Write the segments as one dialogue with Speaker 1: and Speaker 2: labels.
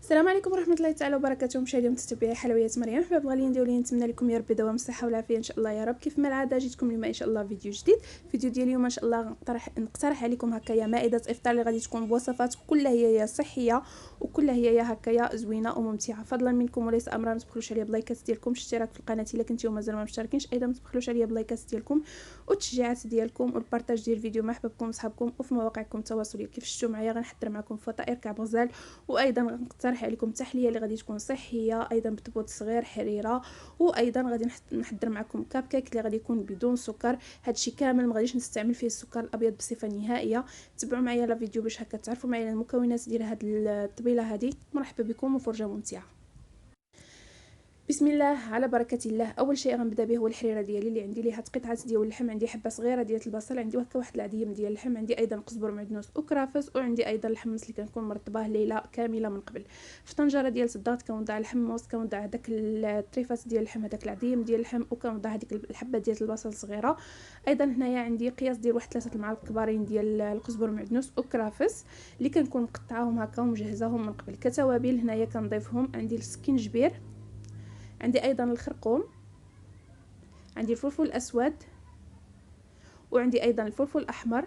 Speaker 1: السلام عليكم ورحمه الله تعالى وبركاته. مشاهدي ومتتبعي حلويات مريم، حباب الغاليين ديالي، نتمنى لكم يا ربي دوام الصحه والعافيه ان شاء الله يا رب. كيف ما العاده جيتكم اليوم ان شاء الله فيديو جديد. فيديو ديال اليوم ان شاء الله نقترح عليكم هكايا مائده افطار اللي غادي تكون بوصفات كلها هي صحيه وكلها هي هكايا زوينه وممتعه. فضلا منكم وليس امرا، ما تبخلوش عليا بلايكات ديالكم، اشتراك في القناه الا كنتيو مازال ما مشتركينش، ايضا ما تبخلوش عليا بلايكات ديالكم والتشجيعات ديالكم والبارطاج ديال الفيديو مع احبابكم وصحابكم وفي مواقعكم التواصليه. كيف شفتوا معايا غنحضر معكم فطائر كعب غزال، وايضا غنقترح عليكم تحليه اللي غادي تكون صحيه ايضا بطبوط صغير حريره، وايضا غادي نحضر معكم كاب كيك اللي غادي يكون بدون سكر. هادشي كامل ما غاديش نستعمل فيه السكر الابيض بصفه نهائيه. تبعوا معايا لا فيديو باش هكا تعرفوا معايا المكونات ديال هاد الطبيله هذه. مرحبا بكم وفرجه ممتعه. بسم الله على بركه الله. اول شيء غنبدا به هو الحريره ديالي اللي عندي ليها قطعات ديال اللحم، عندي حبه صغيره ديال البصل، عندي هكا واحد العديم ديال اللحم، عندي ايضا قزبر معدنوس وكرافس، وعندي ايضا الحمص اللي كنكون مرطباه ليله كامله من قبل. في طنجره ديال الضغط كنوضع الحمص، كنوضع داك الطريفات ديال اللحم، هذاك العديم ديال اللحم، وكنوضع هذيك الحبه ديال البصل الصغيره. ايضا هنايا عندي قياس ديال واحد 3 المعالق كبارين ديال القزبر معدنوس وكرافس اللي كنكون مقطعاهم هكا ومجهزاهم من قبل. كتوابل هنايا كنضيفهم عندي السكينجبير، عندي ايضا الخرقوم، عندي الفلفل الاسود، وعندي ايضا الفلفل الاحمر،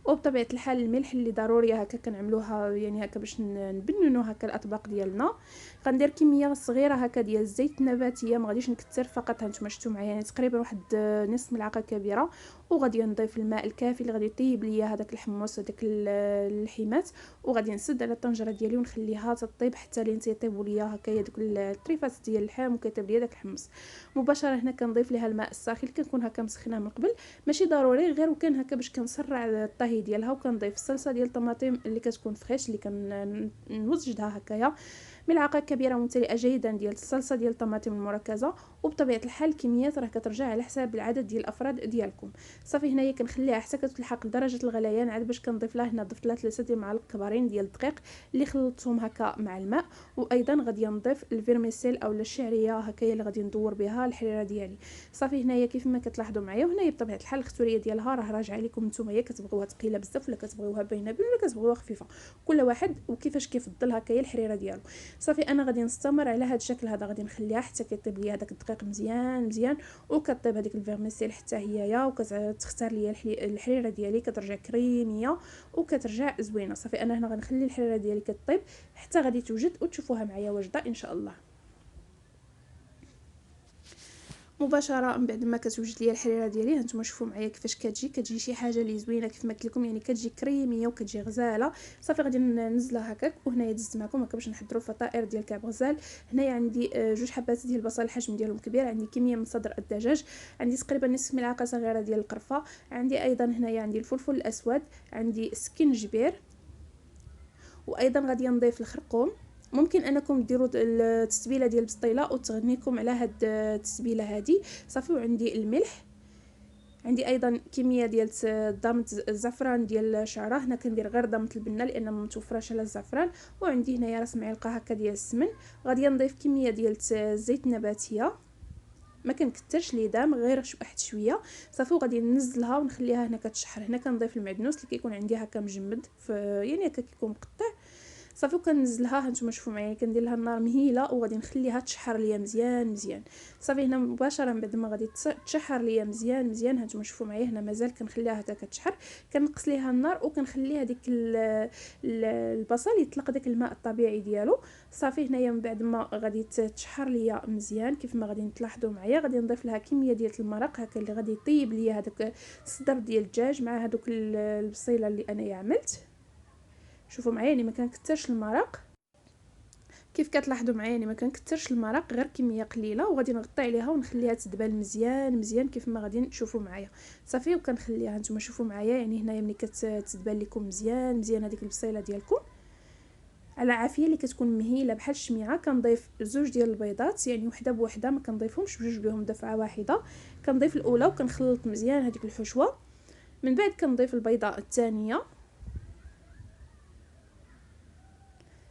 Speaker 1: وبطبيعه الحال الملح اللي ضروريه هكا كنعملوها يعني هكا باش نبننوا هكا الاطباق ديالنا. غندير كميه صغيره هكا ديال الزيت النباتيه، ما غاديش نكثر، فقط هانتوما شفتوا معايا يعني تقريبا واحد نصف ملعقه كبيره. وغادي نضيف الماء الكافي اللي غادي يطيب ليا هذاك الحمص هذاك اللحيمات، وغادي نسد على الطنجره ديالي ونخليها تطيب حتى لين تيطيبوا ليا هكايا دوك الطريفات ديال اللحم وكيطيب ليا داك الحمص. مباشره هنا كنضيف ليها الماء الساخن اللي كنكون هكا مسخناه من قبل، ماشي ضروري غير وكان هكا باش كنسرع الطهي ديالها. وكنضيف الصلصه ديال الطماطم اللي كتكون فريش اللي كنوجدها هكايا، ملعقه كبيره ممتلئه جيدا ديال الصلصه ديال الطماطم المركزه. وبطبيعه الحال الكميات راه كترجع على حساب العدد ديال الافراد ديالكم. صافي هنايا كنخليها حتى كتلحق لدرجه الغليان، عاد باش كنضيف لها هنا ضفت لها 3 ديال المعالق كبارين ديال الدقيق اللي خلطتهم هكا مع الماء. وايضا غادي نضيف الفيرميسيل او الشعريه هكايا اللي غادي ندور بها الحريره ديالي. صافي هنايا كيف ما كتلاحظوا معايا، وهنايا بطبيعه الحال الختوريه ديالها راه راجعه لكم نتوما، كتبغيوها ثقيله بزاف ولا كتبغيوها باينه ولا كتبغيوها خفيفه، كل واحد وكيفاش كيفضل هكايا الحريره ديالو. صافي انا غادي نستمر على هذا الشكل هذا، غادي نخليها حتى كيطيب لي هذاك الدقيق مزيان مزيان، وكطيب هذيك الفيرميسيل حتى هي وكتختار لي الحريره ديالي كترجع كريميه وكترجع زوينه. صافي انا هنا غنخلي الحريره ديالي كطيب حتى غادي توجد وتشوفوها معايا واجده ان شاء الله. مباشره من بعد ما كتوجد ليا الحريره ديالي هانتوما شوفوا معايا كيفاش كتجي شي حاجه اللي زوينه كيف ما قلت لكم، يعني كتجي كريميه وكتجي غزاله. صافي غادي ننزلها هكاك. وهنايا دزت معكم هكا باش نحضروا الفطائر ديال كعب غزال. هنايا عندي 2 حبات ديال البصل الحجم ديالهم كبير، عندي كميه من صدر الدجاج، عندي تقريبا نصف ملعقه صغيره ديال القرفه، عندي ايضا هنايا عندي الفلفل الاسود، عندي سكينجبير، وايضا غادي نضيف الخرقوم. ممكن انكم ديروا التتبيله ديال البسطيله وتغنيكم على هاد التتبيله هذه. صافي وعندي الملح، عندي ايضا كميه ديال ضمط الزعفران ديال شعره، هنا كندير غير ضمط البنه لان ما متوفراش على الزعفران. وعندي هنايا راس معلقه هكا ديال السمن. غادي نضيف كميه ديال الزيت النباتيه، ما كنكثرش لي دام غير واحد شويه. صافي وغادي ننزلها ونخليها هنا كتشحر. هنا كنضيف المعدنوس اللي كيكون عندي هكا مجمد يعني هكا كيكون مقطع. صافي وكنزلها هانتوما شوفوا معايا كندير لها النار مهيله وغادي نخليها تشحر ليا مزيان مزيان. صافي هنا مباشره بعد ما غادي تشحر ليا مزيان مزيان هانتوما شوفوا معايا هنا مازال كنخليها حتى كتشحر، كنقص ليها النار وكنخليها ديك البصل يطلق داك الماء الطبيعي ديالو. صافي هنايا من بعد ما غادي تشحر ليا مزيان كيف ما غادي تلاحظوا معايا غادي نضيف لها كميه ديال المرق هكا اللي غادي يطيب ليا هذاك الصدر ديال الدجاج مع هذوك البصيله اللي انا عملت. شوفوا معايا يعني ما كنكثرش المرق، كيف كتلاحظوا معايا يعني ما كنكثرش المرق غير كميه قليله، وغادي نغطي عليها ونخليها تدبل مزيان مزيان كيف ما غادي تشوفوا معايا. صافي وكنخليها هانتوما شوفوا معايا يعني هنايا ملي كتدبل لكم مزيان مزيان هذيك البصيله ديالكم على عافيه اللي كتكون مهيله بحال الشميعه. كنضيف 2 ديال البيضات يعني وحده بوحده، ما كنضيفهمش بجوج بهم دفعه واحده. كنضيف الاولى وكنخلط مزيان هذيك الحشوه، من بعد كنضيف البيضه الثانيه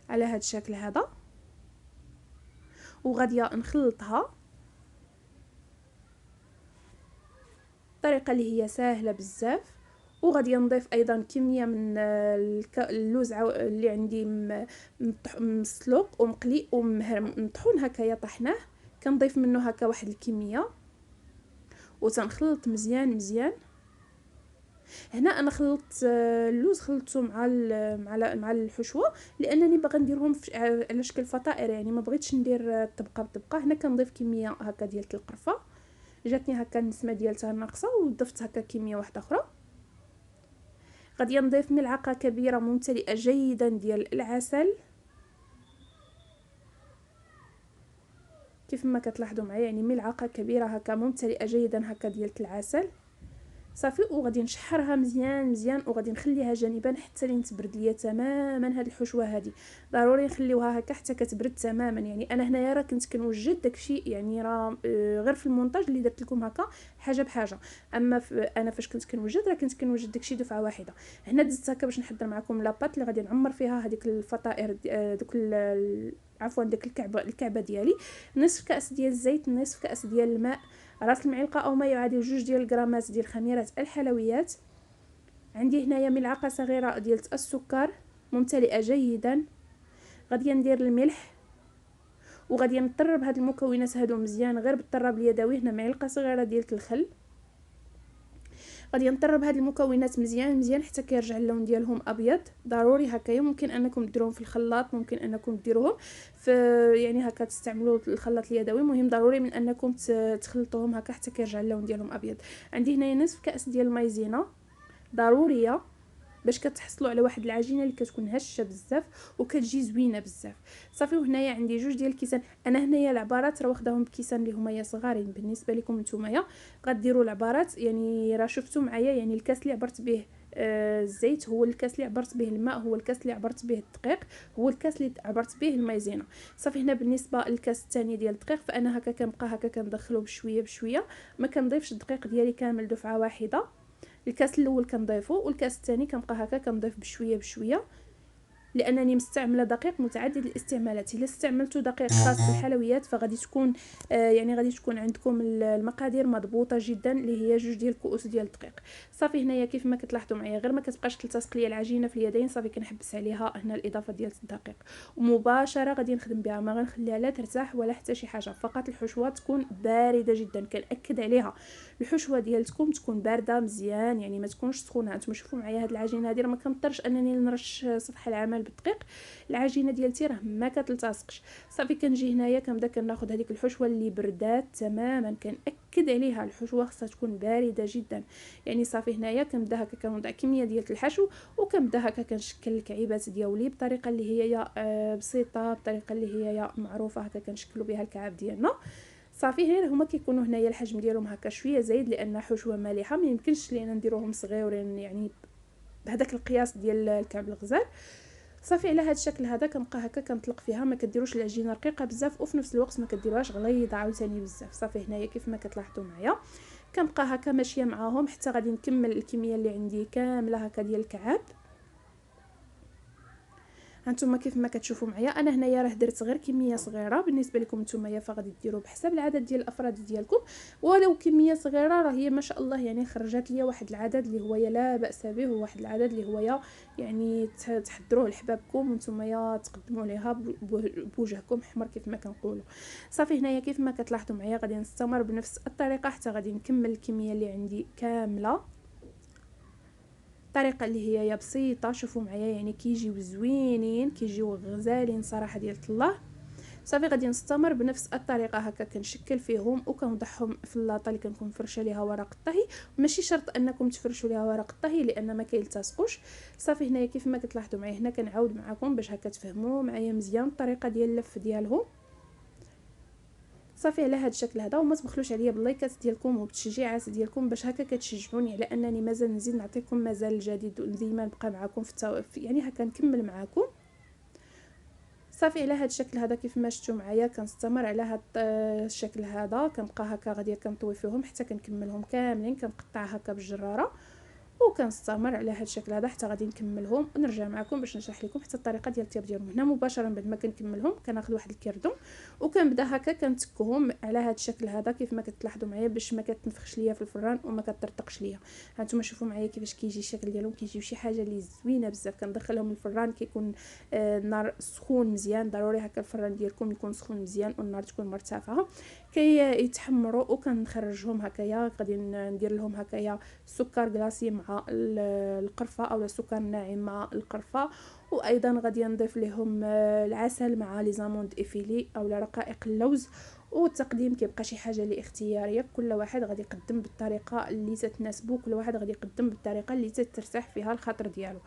Speaker 1: على هذا الشكل هذا، وغادي نخلطها بطريقه اللي هي سهله بزاف. وغادي نضيف ايضا كميه من اللوز اللي عندي مسلوق ومقلي ومطحون هكايا طحناه. كنضيف منه هكا واحد الكميه وتنخلط مزيان مزيان. هنا انا خلطت اللوز خلطته مع الحشوه لانني باغا نديرهم على شكل فطائر، يعني ما بغيتش ندير طبقه بطبقه. هنا كنضيف كميه هكا ديال القرفه، جاتني هكا النسمه ديالتها ناقصه وضفت هكا كميه واحده اخرى. غادي نضيف ملعقه كبيره ممتلئه جيدا ديال العسل كيف ما كتلاحظوا معايا، يعني ملعقه كبيره هكا ممتلئه جيدا هكا ديال العسل صافي. وغادي نشحرها مزيان مزيان وغادي نخليها جانبا حتى لين تبرد ليا تماما. هاد الحشوه هذه ضروري نخليوها هكا حتى كتبرد تماما. يعني انا هنايا راه كنت كنوجد داكشي، يعني راه غير في المونتاج اللي درت لكم هكا حاجه بحاجه. اما انا فاش كنت كنوجد راه كنت كنوجد داكشي دفعه واحده. هنا دزت هكا باش نحضر معكم لاباط اللي غادي نعمر فيها هذيك الفطائر دوك عفوا ديك الكعبه ديالي. نصف كاس ديال الزيت، نصف كاس ديال الماء، راس المعلقه او ما يعادل 2 ديال الغرامات ديال خميره الحلويات. عندي هنايا ملعقه صغيره ديال السكر ممتلئه جيدا. غادي ندير الملح وغادي نطرب هاد المكونات هادو مزيان غير بالطراب اليدوي. هنا معلقه صغيره ديال الخل. غادي نطرب هاد المكونات مزيان مزيان حتى كيرجع اللون ديالهم ابيض. ضروري هكايا، ممكن انكم ديروهم في الخلاط، ممكن انكم ديروهم في يعني هكا تستعملوا الخلاط اليدوي. مهم ضروري من انكم تخلطوهم هكا حتى كيرجع اللون ديالهم ابيض. عندي هنايا نصف كاس ديال المايزينا ضروريه باش كتحصلوا على واحد العجينه اللي كتكون هشه بزاف وكتجي زوينه بزاف صافي. وهنايا عندي 2 ديال الكيسان. انا هنايا العبارات راه واخداهم بكيسان اللي هما صغارين بالنسبه لكم نتوما. غديروا العبارات يعني راه شفتوا معايا، يعني الكاس اللي عبرت به الزيت هو الكاس اللي عبرت به الماء، هو الكاس اللي عبرت به الدقيق، هو الكاس اللي عبرت به المايزينا صافي. هنا بالنسبه للكاس الثاني ديال الدقيق فانا هكا كنبقى هكا كندخلو بشويه بشويه، ما كنضيفش الدقيق ديالي كامل دفعه واحده. الكاس الاول كنضيفه والكاس الثاني كنبقى هكا كنضيف بشويه بشويه لانني مستعمله دقيق متعدد الاستعمالات. الا استعملتوا دقيق خاص بالحلويات فغادي تكون يعني غادي تكون عندكم المقادير مضبوطه جدا اللي هي 2 ديال الكؤوس ديال الدقيق صافي. هنايا كيف ما كتلاحظوا معايا غير ما كتبقاش تلتصق ليا العجينه في اليدين صافي كنحبس عليها هنا الاضافه ديال الدقيق ومباشره غادي نخدم بها. ما غنخليها لا ترتاح ولا حتى شي حاجه، فقط الحشوه تكون بارده جدا. كنأكد عليها الحشوه ديالتكم تكون بارده مزيان، يعني ما تكونش سخونه. انتم شوفوا معايا هاد العجينه هذه راه ما كنضطرش انني نرش سطح العمل بالدقيق، العجينه ديالتي راه ما كتلتصقش صافي. كنجي هنايا كنبدا كناخذ هذيك الحشوه اللي بردات تماما. كنأكد عليها الحشوه خصها تكون بارده جدا يعني صافي. هنايا كنبدا هكا كنوضع كميه ديال الحشو وكنبدا هكا كنشكل الكعيبات ديالي بطريقه اللي هي بسيطه، بطريقه اللي هي معروفه هكا كنشكلوا بها الكعاب ديالنا صافي. غير هما كيكونوا هنايا الحجم ديالهم هكا شويه زايد لان حشوه مالحه، ما يمكنش لينا نديروهم صغيورين يعني بهذاك القياس ديال الكعب الغزال صافي. على هذا الشكل هذا كنبقى هكا كنطلق فيها، ما كديروش العجينه رقيقه بزاف وفي نفس الوقت ما كديروهاش غليظه عاوتاني بزاف صافي. هنايا كيف ما كتلاحظوا معايا كنبقى هكا ماشيه معاهم حتى غادي نكمل الكميه اللي عندي كامله هكا ديال الكعاب. هانتوما كيف ما كتشوفوا معايا انا هنايا راه درت غير كميه صغيره، بالنسبه لكم نتوما فغادي ديروا بحسب العدد ديال الافراد ديالكم. ولو كميه صغيره راه هي ما شاء الله يعني خرجت ليا واحد العدد اللي هو لا باس به، وواحد العدد اللي هو يعني تحضروه لحبابكم وانتوما تقدموا ليها بوجهكم حمر كيف ما كنقولوا صافي. هنايا كيف ما كتلاحظوا معايا غادي نستمر بنفس الطريقه حتى غادي نكمل الكميه اللي عندي كامله. الطريقه اللي هي بسيطه شوفوا معايا يعني كيجيو زوينين كيجيو غزالين صراحه ديال الله صافي. غادي نستمر بنفس الطريقه هكا كنشكل فيهم وكنوضعهم في اللاطه اللي كنكون فرشه ليها ورق الطهي. ماشي شرط انكم تفرشوا ليها ورق الطهي لان ما كيلتصقوش صافي. هنايا كيف ما كتلاحظوا معايا هنا كنعاود معكم باش هكا تفهموا معايا مزيان الطريقه ديال اللف ديالهم صافي. على هذا الشكل هذا وما تبخلوش عليا باللايكات ديالكم وبالتشجيعات ديالكم باش هكا كتشجعوني على انني مازال نزيد نعطيكم مازال الجديد وديما نبقى معكم يعني هكا نكمل معكم صافي. على هذا الشكل هذا كيف ما شفتوا معايا كنستمر على هذا الشكل هذا كنبقى هكا غادي كنطوي فيهم حتى كنكملهم كاملين. كنقطع هكا بالجراره وكنستمر على هذا الشكل هذا حتى غادي نكملهم ونرجع معكم باش نشرح لكم حتى الطريقه ديال الطياب ديالهم. هنا مباشره بعد ما كنكملهم كناخذ واحد الكردون وكنبدا هكا كنتكهم على هذا الشكل هذا كيف ما كتلاحظوا معايا باش ما كتنفخش ليا في الفران وما كترتقش ليا. هانتوما شوفوا معايا كيفاش كيجي الشكل ديالهم، كيجيو شي حاجه اللي زوينه بزاف. كندخلهم الفران كيكون النار سخون مزيان، ضروري هكا الفران ديالكم يكون سخون مزيان والنار تكون مرتفعه كي يتحمروا. وكنخرجهم هكايا، غادي ندير لهم هكايا سكر كلاصي مع القرفه او السكر ناعم مع القرفه، وايضا غادي نضيف لهم العسل مع لي زاموند افيلي او رقائق اللوز. والتقديم كيبقى شي حاجه اللي اختياريه، كل واحد غادي يقدم بالطريقه اللي تتناسبو، كل واحد غادي يقدم بالطريقه اللي ترتاح فيها الخاطر ديالو.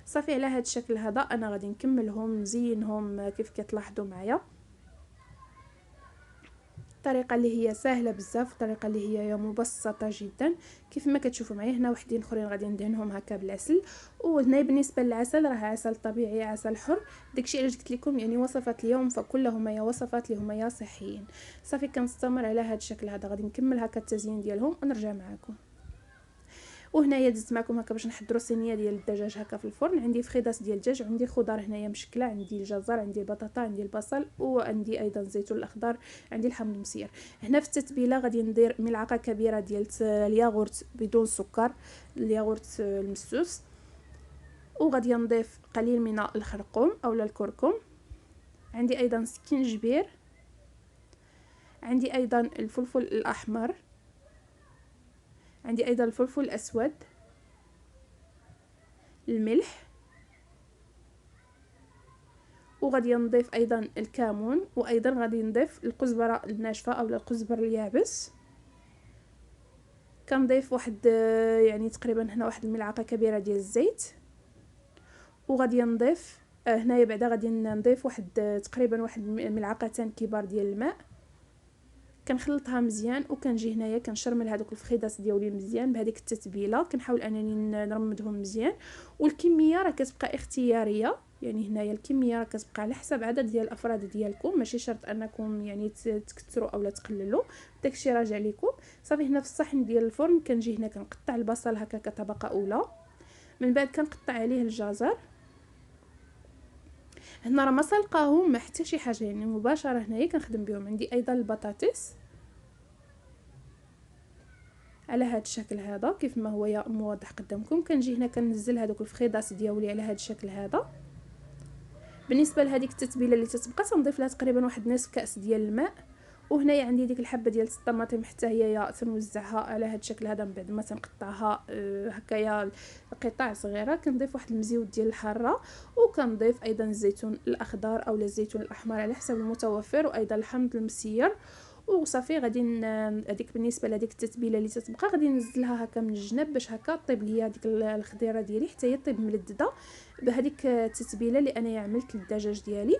Speaker 1: صافي على هذا الشكل هذا انا غادي نكملهم نزينهم كيف كتلاحظوا معايا. الطريقه اللي هي سهله بزاف، الطريقه اللي هي مبسطه جدا كيف ما كتشوفوا معايا. هنا وحدين اخرين غادي ندهنهم هكا بالعسل. وهنا بالنسبه للعسل راه عسل طبيعي، عسل حر، داكشي علاش قلت لكم يعني وصفات اليوم فكلهم هي وصفات اللي هما صحيين. صافي كنستمر على هذا الشكل هذا، غادي نكمل هكا التزيين ديالهم ونرجع معكم. وهنايا دزت معكم هكا باش نحضروا صينيه ديال الدجاج هكا في الفرن. عندي فخيدات ديال الدجاج وعندي خضار هنايا مشكله، عندي الجزر، عندي البطاطا، عندي البصل، وعندي ايضا الزيتون الاخضر، عندي الحامض المسير. هنا في التتبيله غادي ندير ملعقه كبيره ديال الياغورت بدون سكر، الياغورت المسوس، وغادي نضيف قليل من الخرقوم او الكركم، عندي ايضا سكينجبير، عندي ايضا الفلفل الاحمر، عندي ايضا الفلفل الاسود، الملح، وغادي نضيف ايضا الكمون، وايضا غادي نضيف الكزبره الناشفه او الكزبر اليابس. كنضيف واحد يعني تقريبا هنا واحد الملعقه كبيره ديال الزيت، وغادي نضيف هنايا بعدا غادي نضيف واحد تقريبا واحد ملعقتان كبار ديال الماء. كنخلطها مزيان وكنجي هنايا كنشرمل هذوك الفخيدات ديالي مزيان بهذيك التتبيله، كنحاول انني نرمدهم مزيان. والكميه راه كتبقى اختياريه، يعني هنايا الكميه راه كتبقى على حسب عدد ديال الافراد ديالكم، ماشي شرط انكم يعني تكثروا اولا تقللوا، داكشي راجع لكم. صافي هنا في الصحن ديال الفرن كنجي هنا كنقطع البصل هكا كطبقه اولى، من بعد كنقطع عليه الجزر. هنا راه ما سلقاهم ما حتى شي حاجه، يعني مباشره هنايا كنخدم بهم. عندي ايضا البطاطس على هذا الشكل هذا كيف ما هو موضح قدامكم. كنجي هنا كنزل هذوك الفخيدات ديالي على هذا الشكل هذا. بالنسبه لهذيك التتبيله اللي تتبقى تنضيف لها تقريبا واحد نصف كاس ديال الماء. وهنايا عندي ديك الحبه ديال الطماطم حتى هي تنوزعها على هذا الشكل هذا، من بعد ما تنقطعها هكايا قطع صغيره. كنضيف واحد المزيود ديال الحاره، وكنضيف ايضا الزيتون الاخضر او الزيتون الاحمر على حسب المتوفر، وايضا الحامض المسير. وصافي غادي هذيك بالنسبه لهذيك التتبيله اللي تتبقى غادي ننزلها هكا من الجناب باش هكا طيب ليا هذيك الخضيره ديالي حتى هي طيب ملدده بهذيك التتبيله اللي انايا عملت للدجاج ديالي.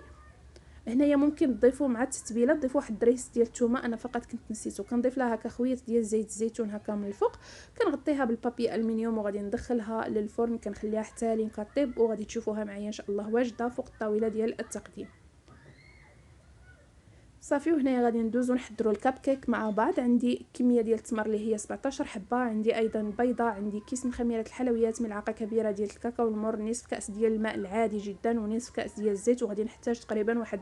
Speaker 1: هنايا ممكن تضيفوا مع التتبيله تضيفوا واحد الدريس ديال الثومه، انا فقط كنت نسيتو. كنضيف لها هكا خويط ديال زيت الزيتون هكا من الفوق، كنغطيها بالبابي الومنيوم وغادي ندخلها للفرن كنخليها حتى لين كطيب، وغادي تشوفوها معايا ان شاء الله واجده فوق الطاوله ديال التقديم. صافي وهنايا غادي ندوزو نحضروا الكاب كيك مع بعض. عندي كميه ديال التمر اللي هي 17 حبه، عندي ايضا بيضه، عندي كيس من خميره الحلويات، ملعقه كبيره ديال الكاكاو المر، نصف كاس ديال الماء العادي جدا، ونصف كاس ديال الزيت. وغادي نحتاج تقريبا واحد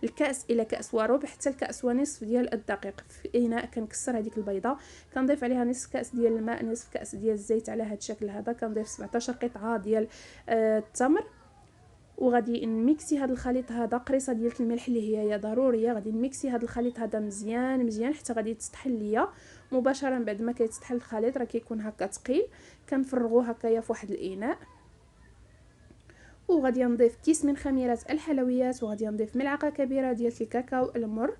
Speaker 1: الكاس الى كاس وربع حتى الكاس ونصف ديال الدقيق. في اناء كنكسر هذيك البيضه، كنضيف عليها نصف كاس ديال الماء، نصف كاس ديال الزيت على هذا الشكل هذا. كنضيف 17 قطعه ديال التمر، وغادي نميكسي هذا الخليط هذا. قريصه ديال الملح اللي هي ضروريه، غادي نميكسي هذا الخليط هذا مزيان مزيان حتى غادي تستحل ليا. مباشره بعد ما كيتستحل الخليط راه كيكون هكا ثقيل، كنفرغوه هكايا في واحد الاناء. وغادي نضيف كيس من خميره الحلويات، وغادي نضيف ملعقه كبيره ديال الكاكاو المر،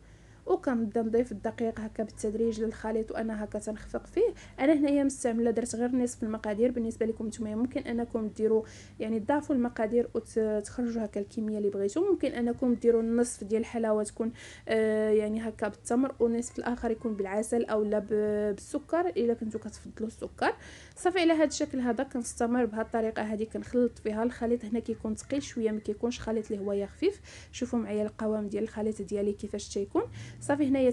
Speaker 1: وكنبدا نضيف الدقيق هكا بالتدريج للخليط وانا هكا تنخفق فيه. انا هنايا مستعمله درت غير نصف المقادير، بالنسبه لكم نتوما ممكن انكم ديروا يعني تضاعفوا المقادير وتخرجوا هكا الكميه اللي بغيتو. ممكن انكم ديروا النصف ديال الحلاوه تكون يعني هكا بالتمر، ونصف الاخر يكون بالعسل او لا بالسكر الا كنتو كتفضلوا السكر. صافي على هذا الشكل هذا كنستمر بهذه الطريقه هذه كنخلط فيها. الخليط هنا كيكون ثقيل شويه، ما كيكونش خليط اللي هو خفيف. شوفوا معايا القوام ديال الخليط ديالي كيفاش تيكون. صافي هنايا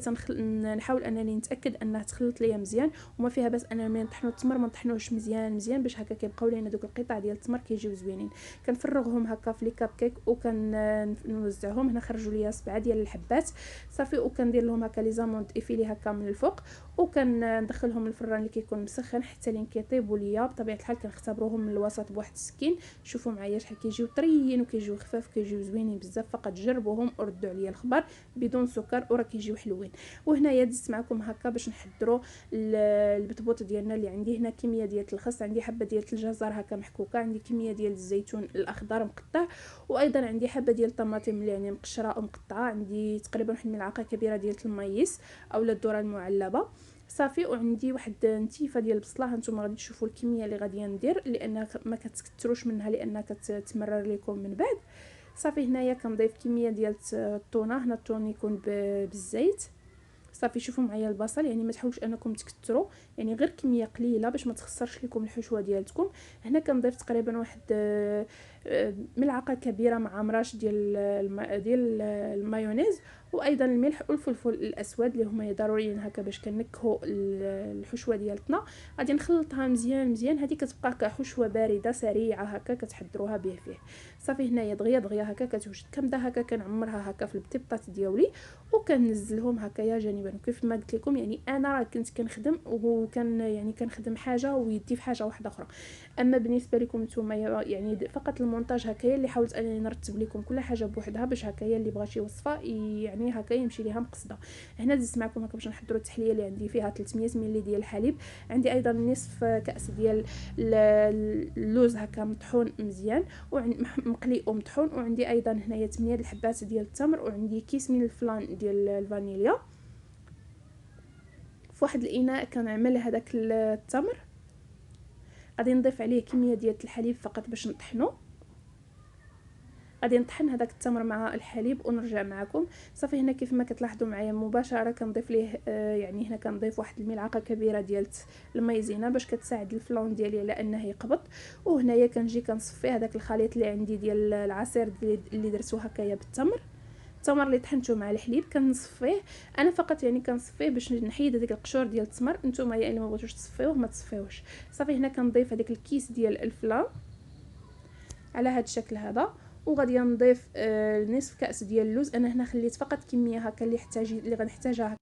Speaker 1: نحاول انني نتاكد انها تخلط ليا مزيان، وما فيها باس اننا ملي نطحنوا التمر ما نطحنوش مزيان مزيان باش هكا كيبقاو لينا دوك القطع ديال التمر كيجيو زوينين. كنفرغهم هكا في لي كاب كيك وكنوزعهم. هنا خرجوا ليا 7 ديال الحبات صافي، وكندير لهم هكا لي زاموند افيلي هكا من الفوق، وكندخلهم الفران اللي كيكون مسخن حتى لين كيطيبوا ليا. بطبيعه الحال كنختبروهم من الوسط بواحد السكين، شوفوا معايا شحال كيجيو طريين وكيجيو خفاف كيجيو زوينين بزاف. فقط جربوهم وردوا عليا الخبر بدون سكر وراه كيجيو حلوين. وهنايا دزت معكم هكا باش نحضروا البطبوط ديالنا. اللي عندي هنا كميه ديال الخس، عندي حبه ديال الجزر هكا محكوكه، عندي كميه ديال الزيتون الاخضر مقطع، وايضا عندي حبه ديال الطماطم اللي يعني مقشره ومقطعه، عندي تقريبا واحد الملعقه كبيره ديال المايس اولا الذره المعلبه صافي، وعندي واحد نتيفه ديال البصله. هانتوما غادي تشوفوا الكميه اللي غادي ندير لان ما كتكثروش منها لانها كتمرر لكم من بعد. صافي هنايا كنضيف كميه ديال الطونه، هنا الطون يكون بالزيت صافي. شوفوا معايا البصل، يعني ما تحاولوش انكم تكثروا، يعني غير كميه قليله باش ما تخسرش لكم الحشوه ديالتكم. هنا كنضيف تقريبا واحد ملعقه كبيره مع مراش ديال المايونيز، وايضا الملح والفلفل الاسود اللي هما ضروريين هكا باش كنكهوا الحشوه ديالتنا. غادي نخلطها مزيان مزيان. هذه كتبقى كحشوه بارده سريعه هكا كتحضروها به فيه صافي. هنايا دغيا دغيا هكا كتوجد. كنبدا هكا كنعمرها هكا في البطيبطات ديالي وكننزلهم هكايا جانبا. وكيف ما قلت لكم يعني انا راه كنت كنخدم وكان يعني كنخدم حاجه ويدي في حاجه واحده اخرى. اما بالنسبه لكم نتوما يعني فقط المونتاج هكايا اللي حاولت انني نرتب لكم كل حاجه بوحدها باش هكايا اللي بغى شي وصفه يعني هكا يمشي ليها مقصده. هنا دزت معكم هكا باش نحضروا التحليه اللي عندي فيها 300 ملل ديال الحليب، عندي ايضا نصف كاس ديال اللوز هكا مطحون مزيان ومقلي ومطحون، وعندي ايضا هنايا 8 الحبات ديال التمر، وعندي كيس من الفلان ديال الفانيليا. في واحد الاناء كنعمل هذاك التمر، غادي نضيف عليه كميه ديال الحليب فقط باش نطحنو. غادي نطحن هذاك التمر مع الحليب ونرجع معكم. صافي هنا كيف ما كتلاحظوا معايا مباشره كنضيف ليه يعني هنا كنضيف واحد الملعقه كبيره ديال المايزينا باش كتساعد الفلون ديالي على انه يقبض. وهنايا كنجي كنصفي هذاك الخليط اللي عندي ديال العصير اللي درتو هكايا بالتمر. التمر اللي طحنته مع الحليب كنصفيه. انا فقط يعني كنصفيه باش نحيد هذيك القشور ديال التمر. نتوما يا الا ما بغيتوش تصفيوه ما تصفيوش. صافي هنا كنضيف هذاك الكيس ديال الفلا على هذا الشكل هذا، وغادي نضيف نصف كاس ديال اللوز. انا هنا خليت فقط كميه هكا اللي غنحتاجها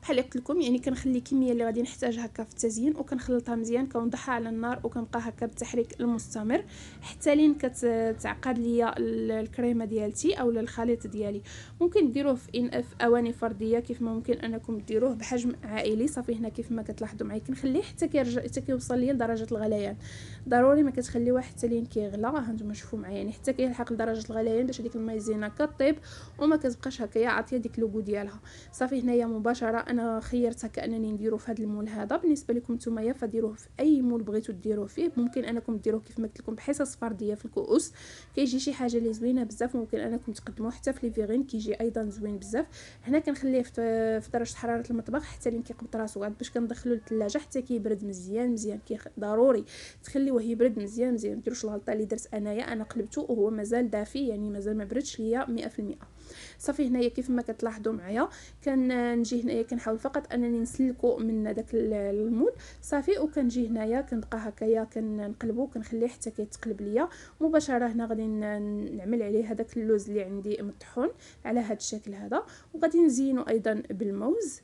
Speaker 1: بحال قلت لكم، يعني كنخلي كميه اللي غادي نحتاجها هكا في التزيين وكنخلطها مزيان كنوضعها على النار وكنبقى هكا بالتحريك المستمر حتى لين كتعقد ليا الكريمه ديالتي اولا الخليط ديالي. ممكن ديروه في اواني فرديه كيف ما ممكن انكم ديروه بحجم عائلي. صافي هنا كيف ما كتلاحظوا معايا كنخليه حتى كيوصل ليا لدرجه الغليان. ضروري ما كتخليوه حتى لين كيغلى. ها انتم شوفوا معايا يعني حتى كيلحق لدرجه الغليان باش هذيك المايزينا كطيب وما كتبقاش هكايا عاطيه ديك لوغو ديالها. صافي هنايا مباشره انا خيرت هكا انني نديرو في هذا المول هذا. بالنسبه لكم نتوما فديروه في اي مول بغيتو ديروه فيه. ممكن انكم ديروه كيف ما قلت لكم بحصص فرديه في الكؤوس كيجي شي حاجه اللي زوينه بزاف. ممكن انكم تقدموه حتى في لي فيغين كيجي ايضا زوين بزاف. هنا كنخليه في درجه حراره المطبخ حتى لين كيقبض راسو عاد باش كندخلو للثلاجه حتى كيبرد مزيان مزيان. ضروري تخليوه يبرد مزيان مزيان. ما ديروش الغلطه اللي درت انايا، انا قلبته وهو مازال دافي يعني مازال ما بردش ليا 100%. صافي هنايا كيف ما كتلاحظوا معايا كنجي هنايا كنحاول فقط انني نسلكو من داك المول صافي. وكنجي هنايا كنبقى هكايا كنقلبو كنخليه حتى كيتقلب ليا مباشره. هنا غادي نعمل عليه هذاك اللوز اللي عندي مطحون على هذا الشكل هذا، وغادي نزينو ايضا بالموز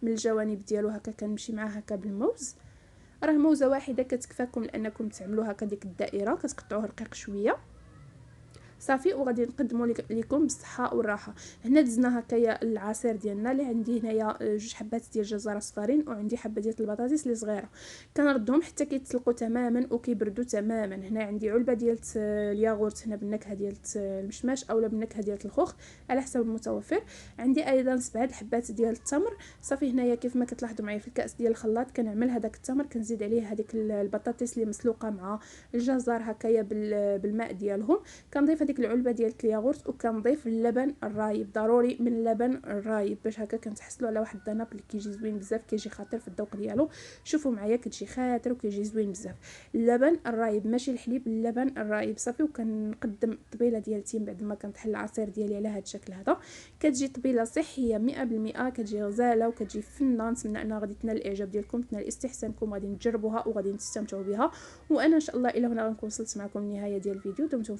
Speaker 1: من الجوانب ديالو هكا. كنمشي معاه هكا بالموز، راه موزه واحده كتكفاكم لانكم تعملوا هكا ديك الدائره. كتقطعوه رقيق شويه صافي، وغادي نقدموا لكم بالصحه والراحه. هنا دزنا هكايا العصير ديالنا اللي عندي هنايا جوج حبات ديال الجزر صفارين وعندي حبه ديال البطاطس اللي صغيره. كنردهم حتى كيتسلقوا تماما وكيبردوا تماما. هنا عندي علبه ديال الياغورت هنا بالنكهه ديال المشماش اولا بالنكهه ديال الخوخ على حسب المتوفر. عندي ايضا 7 الحبات ديال التمر. صافي هنايا كيف ما كتلاحظوا معايا في الكاس ديال الخلاط كنعمل هذاك التمر كنزيد عليه هذيك البطاطس اللي مسلوقه مع الجزر هكايا بالماء ديالهم. كنضيف ديك العلبه ديال الياغورت وكنضيف اللبن الرايب، ضروري من اللبن الرايب باش هكا كنتحصلوا على واحد الذنب اللي كيجي زوين بزاف، كيجي خاطر في الذوق ديالو. شوفوا معايا كتجي خاطر وكيجي زوين بزاف. اللبن الرايب ماشي الحليب، اللبن الرايب صافي. وكنقدم الطبيله ديالتي من بعد ما كنطحن العصير ديالي على هذا الشكل هذا. كتجي طبيله صحيه 100%، كتجي غزاله وكتجي فنه. نتمنى انها غادي تنال الاعجاب ديالكم، تنال استحسانكم، غادي تجربوها وغادي تستمتعوا بها. وانا ان شاء الله الى هنا غنكون وصلت معكم للنهايه ديال الفيديو. دمتم